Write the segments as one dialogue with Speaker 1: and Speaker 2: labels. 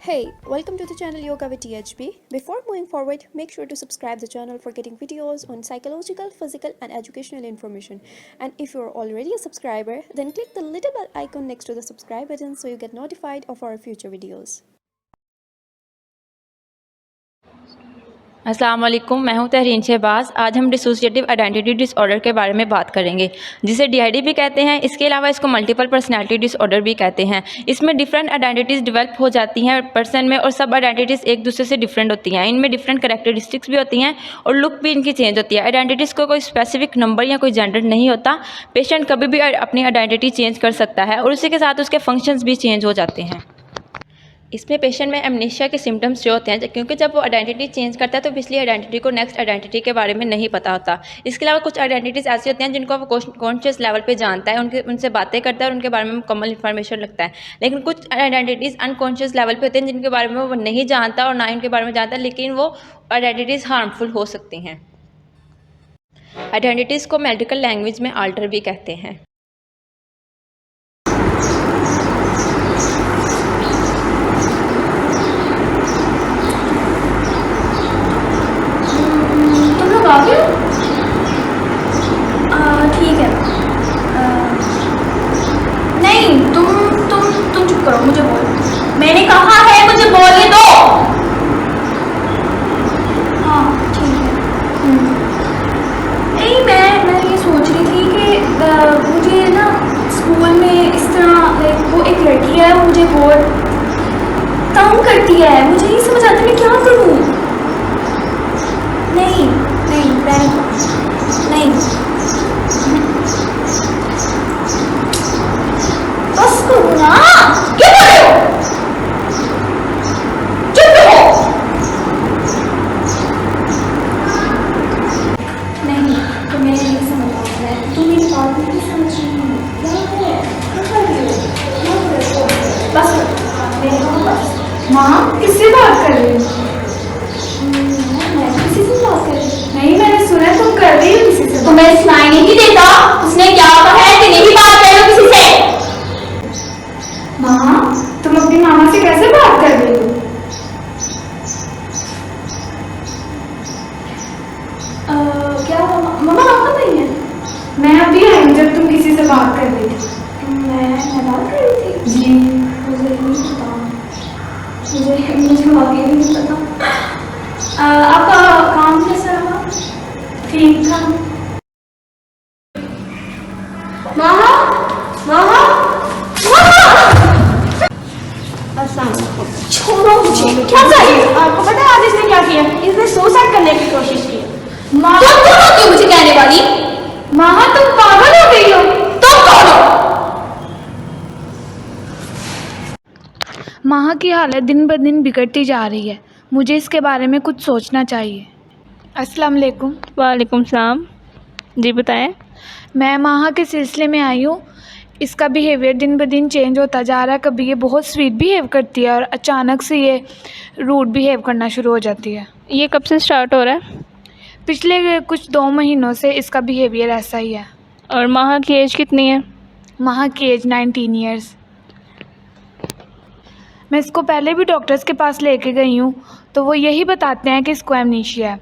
Speaker 1: Hey, welcome to the channel Yoga with THB. Before moving forward, make sure to subscribe the channel for getting videos on psychological, physical and educational information. And if you're already a subscriber, then click the little bell icon next to the subscribe button so you get notified of our future videos.
Speaker 2: अस्सलाम वालेकुम, मैं हूं तहरीन शहबाज। आज हम dissociative identity disorder के बारे में बात करेंगे, जिसे डीआईडी भी कहते हैं। इसके अलावा इसको मल्टीपल पर्सनालिटी डिसऑर्डर भी कहते हैं। इसमें डिफरेंट आइडेंटिटीज़ डेवलप हो जाती हैं पर्सन में, और सब आइडेंटिटीज़ एक दूसरे से डिफरेंट होती हैं। इनमें डिफरेंट कैरेक्टरिस्टिक्स भी होती हैं और लुक भी इनकी चेंज होती है। आइडेंटिटीज़ को कोई स्पेसिफिक नंबर या कोई जेंडर नहीं होता। पेशेंट कभी भी अपनी आइडेंटिटी चेंज कर सकता है और उसी के साथ उसके फंक्शंस भी चेंज हो जाते हैं। इसमें पेशेंट में एमनेशिया के सिम्टम्स जो होते हैं, क्योंकि जब वो आइडेंटिटी चेंज करता है तो पिछली आइडेंटिटी को नेक्स्ट आइडेंटिटी के बारे में नहीं पता होता। इसके अलावा कुछ आइडेंटिटीज़ ऐसी होती हैं जिनको वो कॉन्शियस लेवल पे जानता है, उनसे बातें करता है और उनके बारे में मुकम्मल इन्फॉर्मेशन लगता है। लेकिन कुछ आइडेंटिटीज़ अनकॉन्शियस लेवल पे होती हैं जिनके बारे में वो नहीं जानता और ना ही उनके बारे में जानता, लेकिन वो आइडेंटिटीज़ हार्मफुल हो सकती हैं। आइडेंटिटीज़ को मेडिकल लैंग्वेज में आल्टर भी कहते हैं।
Speaker 3: ठीक है। नहीं, तुम चुप करो, मुझे बोल। मैंने कहा है मुझे बोलने दो। हाँ ठीक है। नहीं, मैं ये सोच रही थी कि मुझे ना स्कूल में इस तरह वो एक लड़की है, मुझे बहुत तंग करती है। मुझे नहीं समझ आता मैं क्या करूँ। नहीं नहीं बस करो ना, क्यों कर रहे हो? चुप रहो। नहीं, तुम्हें नहीं समझ आ रहा है। तुम मेरी बात नहीं समझ रही हो। क्या है? क्या कर रही हो? बस बस। माँ, किससे बात कर रही हो? मैं किसी से बात कर रही हूँ। नहीं, मैंने सुना तुम कर रही हो किसी से। तुम्हें सुनाई नहीं देता उसने क्या कहा है कि नहीं बात कर लो किसी से। माँ, तुम अपनी मामा से कैसे बात कर रही हो? क्या मामा कहाँ नहीं है? मैं अभी आई जब तुम किसी से बात कर रही थी। मैं बात कर रही थी जी। मुझे नहीं पता, मुझे आगे भी नहीं पता। आपका काम कैसा रहा? ठीक था। मामा छोड़ो मुझे। क्या चाहिए आपको? पता है आज इसने क्या किया? इसने सुसाइड करने की कोशिश की। तुम कौन होती हो मुझे कहने वाली? मामा, तुम पागल हो गई हो। तुम कौन हो?
Speaker 4: माह की हालत दिन ब दिन बिगड़ती जा रही है। मुझे इसके बारे में कुछ सोचना चाहिए। अस्सलाम वालेकुम।
Speaker 2: वालेकुम सलाम। जी बताएं।
Speaker 4: मैं माह के सिलसिले में आई हूँ। इसका बिहेवियर दिन ब दिन चेंज होता जा रहा है। कभी ये बहुत स्वीट बिहेव करती है और अचानक से ये रूड बिहेव करना शुरू हो जाती है।
Speaker 2: ये कब से स्टार्ट हो रहा है?
Speaker 4: पिछले कुछ 2 महीनों से इसका बिहेवियर ऐसा ही है।
Speaker 2: और माह की एज कितनी है?
Speaker 4: माह की एज 19 ईयर्स। मैं इसको पहले भी डॉक्टर्स के पास लेके गई हूँ, तो वो यही बताते हैं कि इसको एमनीशिया है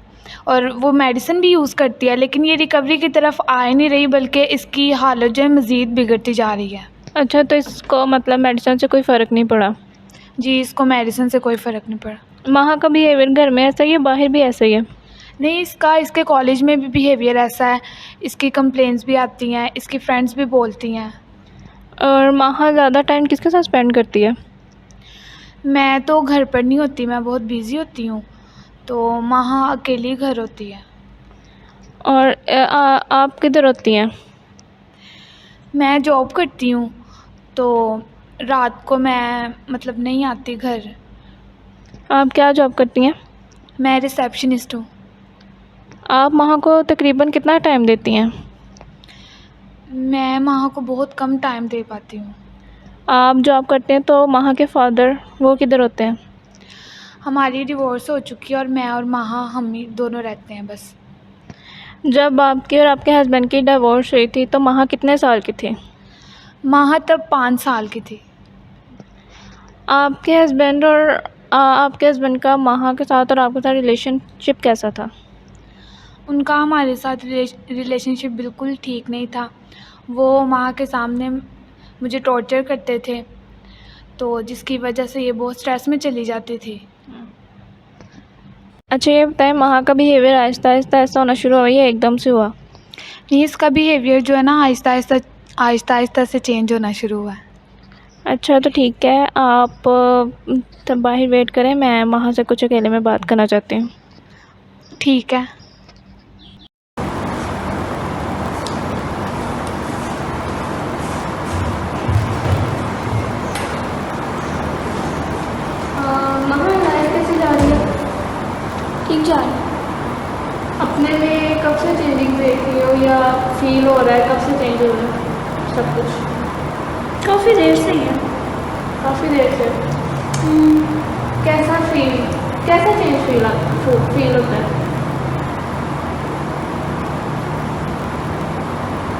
Speaker 4: और वो मेडिसिन भी यूज़ करती है, लेकिन ये रिकवरी की तरफ आ ही नहीं रही, बल्कि इसकी हालत जो है मज़ीद बिगड़ती जा रही है।
Speaker 2: अच्छा, तो इसको मतलब मेडिसिन से कोई फ़र्क नहीं पड़ा?
Speaker 4: जी, इसको मेडिसिन से कोई फ़र्क नहीं पड़ा।
Speaker 2: माह का बिहेवियर घर में ऐसा ही है, बाहर भी ऐसा ही है?
Speaker 4: नहीं, इसके कॉलेज में भी बिहेवियर ऐसा है। इसकी कंप्लेंट्स भी आती हैं, इसकी फ्रेंड्स भी बोलती हैं।
Speaker 2: और माह ज़्यादा टाइम किसके साथ स्पेंड करती है?
Speaker 4: मैं तो घर पर नहीं होती, मैं बहुत बिज़ी होती हूँ, तो माह अकेली घर होती है।
Speaker 2: और आप किधर होती हैं?
Speaker 4: मैं जॉब करती हूँ, तो रात को मैं मतलब नहीं आती घर।
Speaker 2: आप क्या जॉब करती हैं?
Speaker 4: मैं रिसेप्शनिस्ट हूँ।
Speaker 2: आप माह को तकरीबन कितना टाइम देती हैं?
Speaker 4: मैं माह को बहुत कम टाइम दे पाती हूँ।
Speaker 2: आप जॉब करते हैं तो माह के फादर वो किधर होते हैं?
Speaker 4: हमारी डिवोर्स हो चुकी है और मैं और माह हम ही दोनों रहते हैं बस।
Speaker 2: जब आपके और आपके हस्बैंड की डिवोर्स हुई थी तो माह कितने साल की थी?
Speaker 4: माह तब 5 साल की थी।
Speaker 2: आपके हस्बैंड और
Speaker 5: आपके हस्बैंड का माहा के साथ और आपके साथ रिलेशनशिप कैसा था?
Speaker 4: उनका हमारे साथ रिलेशनशिप बिल्कुल ठीक नहीं था। वो माँ के सामने मुझे टॉर्चर करते थे, तो जिसकी वजह से ये बहुत स्ट्रेस में चली जाती थी।
Speaker 5: अच्छा ये बताएं, माहा का बिहेवियर आहिस्ता आहिस्ता ऐसा होना शुरू हुआ या एकदम से हुआ?
Speaker 4: नहीं, इसका बिहेवियर जो है ना आहिस्ता आहिस्ता से चेंज होना शुरू हुआ है।
Speaker 5: अच्छा तो ठीक है, आप तब बाहर वेट करें, मैं माहा से कुछ अकेले में बात करना चाहती हूँ।
Speaker 4: ठीक है।
Speaker 3: महा लाइफ कैसे जा रही है? ठीक जा रही है।
Speaker 6: अपने में कब से चेंजिंग देख रही हो या फील हो रहा है, कब से चेंज हो रहा है सब कुछ?
Speaker 3: काफ़ी देर से ही है।
Speaker 6: काफ़ी देर से। कैसा चेंज फील होता है?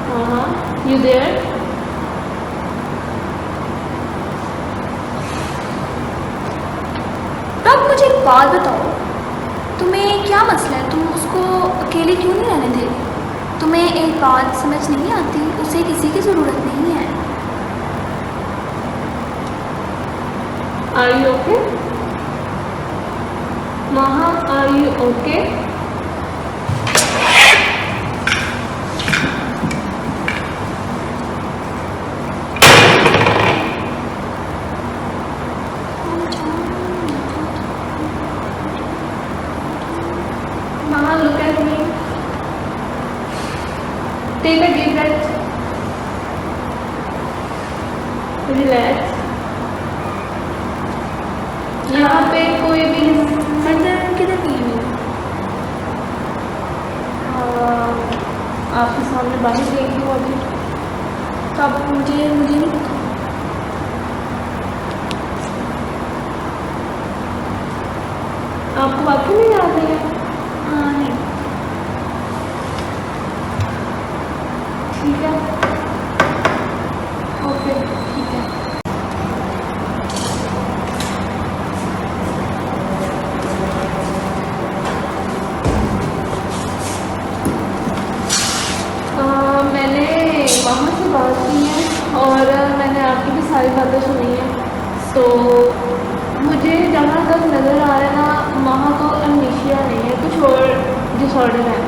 Speaker 6: हाँ, यू देयर?
Speaker 3: तब मुझे एक बात बताओ, तुम्हें क्या मसला है? तुम उसको अकेले क्यों नहीं रहने दे रही? तुम्हें एक बात समझ नहीं आती, उसे किसी की ज़रूरत नहीं है।
Speaker 6: Are you okay? Maha, are you okay? Maha, look at me. Take a deep breath. Relax. यहाँ पे कोई भी
Speaker 3: किधर गई है?
Speaker 6: आपके सामने बाहर देख रही हूँ अभी।
Speaker 3: तब मुझे नहीं पता।
Speaker 6: आपको वाकई नहीं याद है?
Speaker 3: हाँ नहीं।
Speaker 6: ठीक है, ओके ठीक है। मैंने मामा से बात की है और मैंने आपकी भी सारी बातें सुनी है। तो मुझे जहाँ तक नज़र आ रहा है ना, मामा को अमनीशिया नहीं है, कुछ और डिसऑर्डर है।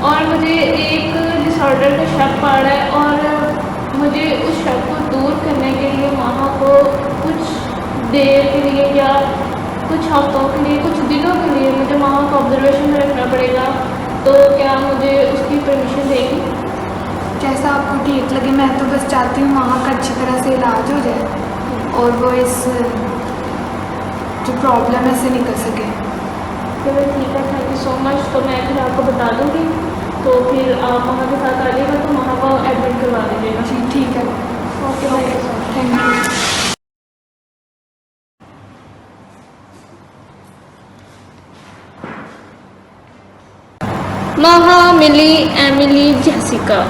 Speaker 6: और मुझे एक डिसऑर्डर का शक पड़ रहा है और मुझे उस शक को दूर करने के लिए मामा को कुछ देर के लिए या कुछ हफ्तों के लिए, कुछ दिनों के लिए मुझे मामा को ऑब्जर्वेशन में रखना पड़ेगा। तो क्या मुझे उसकी परमिशन देगी?
Speaker 4: जैसा आपको ठीक लगे। मैं तो बस चाहती हूँ वहाँ का अच्छी तरह से इलाज हो जाए और वो इस जो प्रॉब्लम है से निकल सके।
Speaker 6: चलो ठीक है, थैंक यू सो मच। तो मैं फिर आपको बता दूँगी, तो फिर आप वहाँ के साथ आ जाइएगा, तो वहाँ को एडमिट करवा दीजिएगा।
Speaker 4: ठीक है,
Speaker 6: okay, thank you so much.
Speaker 4: Thank you.
Speaker 6: माहा, मिली, एमिली, जेसिका,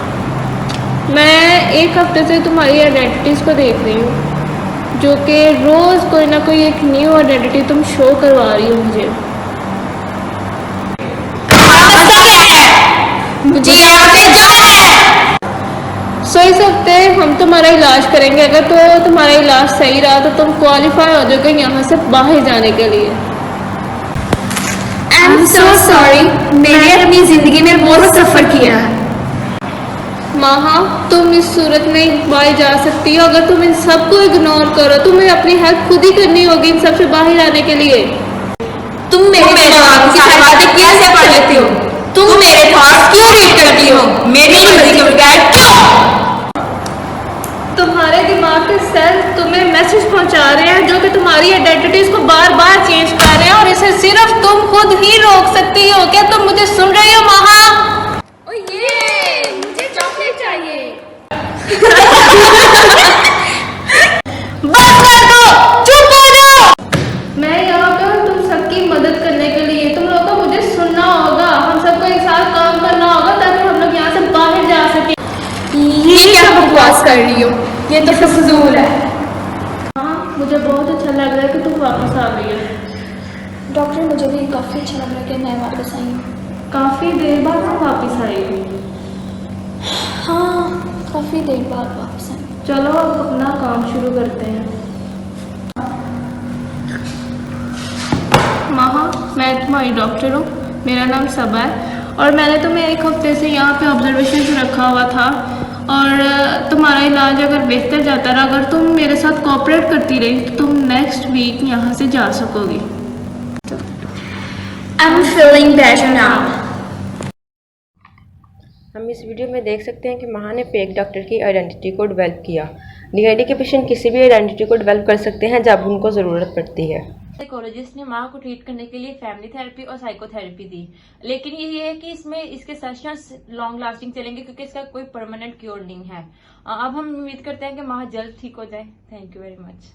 Speaker 6: मैं एक हफ्ते से तुम्हारी आइडेंटिटीज़ को देख रही हूँ, जो कि रोज़ कोई ना कोई एक न्यू आइडेंटिटी तुम शो करवा रही हो मुझे।
Speaker 3: मुझे यहाँ से जाना है।
Speaker 6: सो इस हफ्ते हम तुम्हारा इलाज करेंगे। अगर तो तुम्हारा इलाज सही रहा तो तुम क्वालिफाई हो जाओगे यहाँ से बाहर जाने के लिए।
Speaker 3: आई एम सो सॉरी, मैंने अपनी ज़िंदगी में बहुत सफ़र किया है।
Speaker 6: माहा, तुम इस सूरत में बाहर जा सकती हो अगर तुम इन सबको इग्नोर करो। तुम्हें अपनी हेल्प खुद ही करनी होगी इन सबसे बाहर आने के लिए।
Speaker 3: तुम मेरे दिमाग की सारी बातें कैसे पढ़ लेती हो? तुम मेरे थॉट्स क्यों रीड करती हो? मेरी मर्जी के बगैर क्यों?
Speaker 6: तुम्हारे दिमाग के सेल तुम्हें मैसेज पहुंचा रहे हैं जो कि तुम्हारी आइडेंटिटीज को बार बार चेंज कर रहे हैं, और इसे सिर्फ तुम खुद ही रोक सकती हो। क्या तुम मुझे सुन रही हो माहा?
Speaker 3: ओ ये मुझे चॉकलेट चाहिए।
Speaker 6: बस कर दो, चुप हो जाओ। मैं यहाँ पे हूँ तुम सबकी मदद करने के लिए। तुम लोगों को मुझे सुनना होगा, हम सबको एक साथ काम करना होगा ताकि हम लोग यहाँ से बाहर जा सके।
Speaker 3: ये क्या बकवास कर रही हो? ये तो फजूल है।
Speaker 6: हाँ, मुझे बहुत अच्छा लग रहा है कि तुम वापस आ गई हो।
Speaker 3: डॉक्टर मुझे भी काफ़ी अच्छा लग रहा है कि मैं वापस आई हूँ।
Speaker 6: काफ़ी देर बाद हम वापस आई हो।
Speaker 3: हाँ, काफ़ी देर बाद वापस आई।
Speaker 6: चलो अब अपना काम शुरू करते हैं। महा, मैं तुम्हारी डॉक्टर हूँ, मेरा नाम सबा है और मैंने तुम्हें एक हफ्ते से यहाँ पे ऑब्जर्वेशन पे रखा हुआ था और तुम्हारा इलाज अगर बेहतर जाता रहा, अगर तुम मेरे साथ कोऑपरेट करती रही तो तुम नेक्स्ट वीक यहाँ से जा सकोगी।
Speaker 3: I'm feeling better now.
Speaker 2: हम इस वीडियो में देख सकते हैं कि महा ने फेक डॉक्टर की आइडेंटिटी को डेवलप किया। डीआईडी के पेशेंट किसी भी आइडेंटिटी को डेवलप कर सकते हैं जब उनको ज़रूरत पड़ती है। साइकोलॉजिस्ट ने महा को ट्रीट करने के लिए फैमिली थेरेपी और साइकोथेरेपी दी, लेकिन ये है कि इसमें इसके सेशंस लॉन्ग लास्टिंग चलेंगे क्योंकि इसका कोई परमानेंट क्योर नहीं है। अब हम उम्मीद करते हैं कि महा जल्द ठीक हो जाए। Thank you very much.